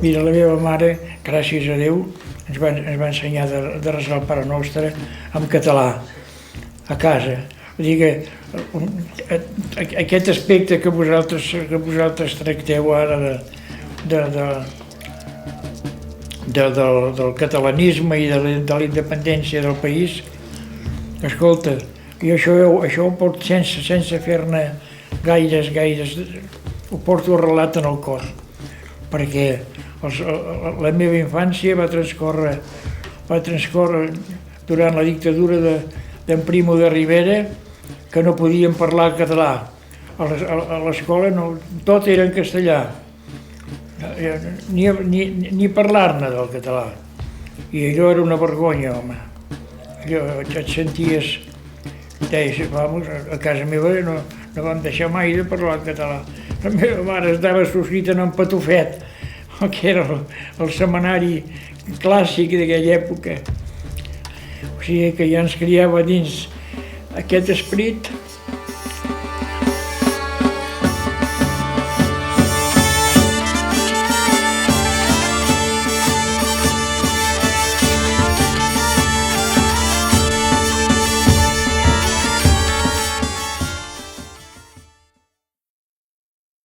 Mira, la meva mare, gràcies a Déu, ens va ensenyar de resar el Pare Nostre en català, a casa. Vull dir que aquest aspecte que vosaltres tracteu ara del catalanisme i de la independència del país, escolta, jo això ho porto sense fer-ne gaires, ho porto arrelat en el cor, perquè la meva infància va transcórrer durant la dictadura d'en Primo de Rivera, que no podíem parlar català. A l'escola tot era en castellà, ni parlar-ne del català. I allò era una vergonya, home. Allò et senties, deies, vamos, a casa meva no vam deixar mai de parlar català. La meva mare estava subscrita en Patufet, que era el setmanari clàssic d'aquella època. O sigui que ja ens criava dins aquest esperit